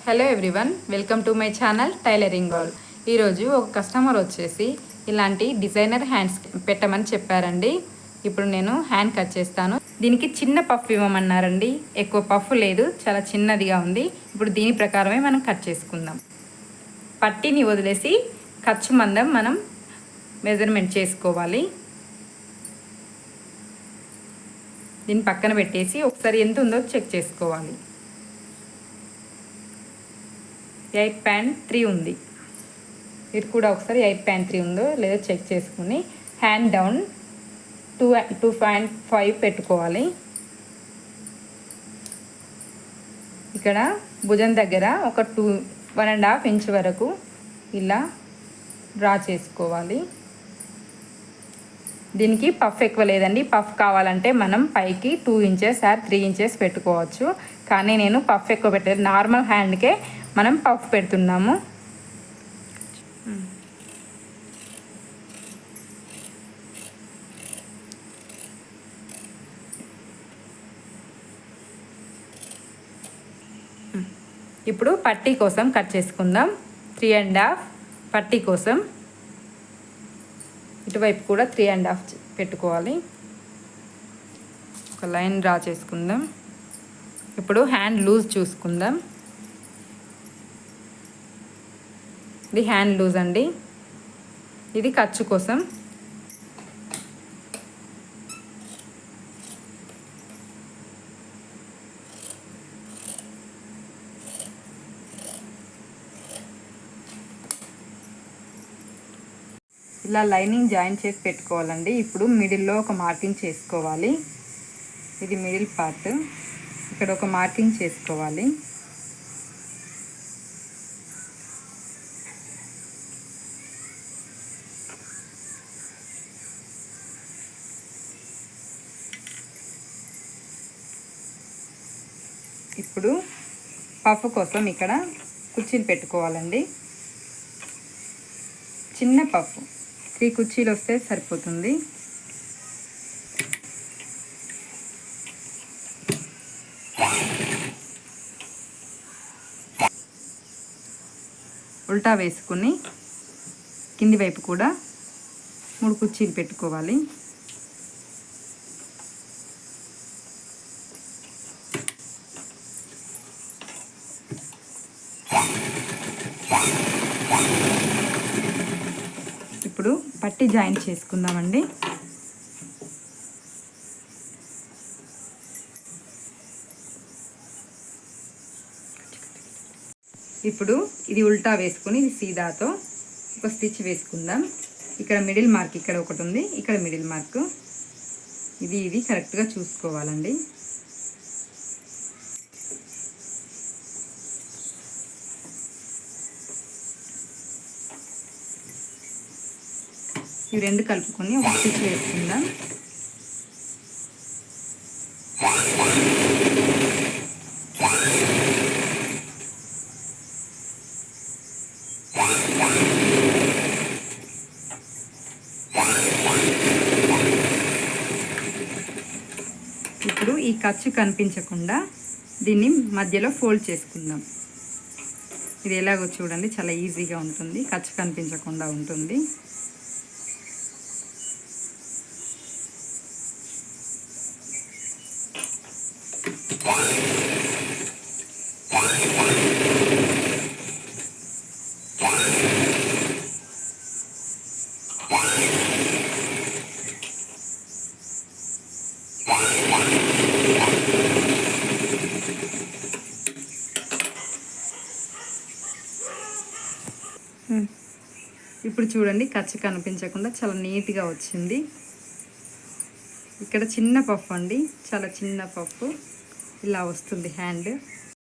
Hello everyone, welcome to my channel tailoring world. ఈరోజు ఒక customer వచ్చేసి ఇలాంటి డిజైనర్ హ్యాండ్స్ పెట్టమని చెప్పారండి. ఇప్పుడు నేను హ్యాండ్ కట్ చేస్తాను. దీనికి చిన్న పఫ్ ఇవ్వమన్నారండి. ఎక్కువ పఫ్ లేదు, చాలా చిన్నదిగా ఉంది. ఇప్పుడు దీని ప్రకారమే మనం కట్ చేసుకుందాం. పట్టీని వదిలేసి ఖర్చు మందం మనం మెజర్మెంట్ చేసుకోవాలి. దీన్ని పక్కన పెట్టేసి ఒకసారి ఎంత ఉందో చెక్ చేసుకోవాలి. 8.3 ఉంది. ఇది కూడా ఒకసారి 8.3 ఉందో లేదో చెక్ చేసుకుని హ్యాండ్ డౌన్ 2.5 పెట్టుకోవాలి. ఇక్కడ భుజం దగ్గర ఒక 1.5 ఇంచ్ వరకు ఇలా డ్రా చేసుకోవాలి. దీనికి పఫ్ ఎక్కువ లేదండి. పఫ్ కావాలంటే మనం పైకి 2 ఇంచెస్ ఆర్ 3 ఇంచెస్ పెట్టుకోవచ్చు. కానీ నేను పఫ్ ఎక్కువ పెట్టలేదు, నార్మల్ హ్యాండ్కే మనం పఫ్ పెడుతున్నాము. ఇప్పుడు పట్టీ కోసం కట్ చేసుకుందాం. 3.5 పట్టీ కోసం ఇటువైపు కూడా 3.5 పెట్టుకోవాలి. ఒక లైన్ డ్రా చేసుకుందాం. ఇప్పుడు హ్యాండ్ లూజ్ చూసుకుందాం. ఇది హ్యాండ్ లూజ్ అండి. ఇది ఖర్చు కోసం. ఇలా లైనింగ్ జాయిన్ చేసి పెట్టుకోవాలండి. ఇప్పుడు మిడిల్లో ఒక మార్కింగ్ చేసుకోవాలి. ఇది మిడిల్ పార్ట్. ఇక్కడ ఒక మార్కింగ్ చేసుకోవాలి. ఇప్పుడు పఫ్ కోసం ఇక్కడ కుర్చీలు పెట్టుకోవాలండి. చిన్న పఫ్ 3 కుర్చీలు వస్తే సరిపోతుంది. ఉల్టా వేసుకుని కింది వైపు కూడా 3 కుర్చీలు పెట్టుకోవాలి. ఇప్పుడు పట్టీ జాయిన్ చేసుకుందామండి. ఇప్పుడు ఇది ఉల్టా వేసుకుని ఇది సీదాతో ఒక స్టిచ్ వేసుకుందాం. ఇక్కడ మిడిల్ మార్క్ ఇక్కడ ఒకటి ఉంది, ఇక్కడ మిడిల్ మార్క్. ఇది కరెక్ట్గా చూసుకోవాలండి. ఇవి రెండు కలుపుకొని ఒక స్టిచ్ వేసుకుందాం. ఇప్పుడు ఈ ఖర్చు కనిపించకుండా దీన్ని మధ్యలో ఫోల్డ్ చేసుకుందాం. ఇది ఎలాగో చూడండి, చాలా ఈజీగా ఉంటుంది, ఖర్చు కనిపించకుండా ఉంటుంది. ఇప్పుడు చూడండి, ఖర్చు కనిపించకుండా చాలా నీట్గా వచ్చింది. ఇక్కడ చిన్న పఫ్ అండి, చాలా చిన్న పఫ్ ఇలా వస్తుంది హ్యాండ్.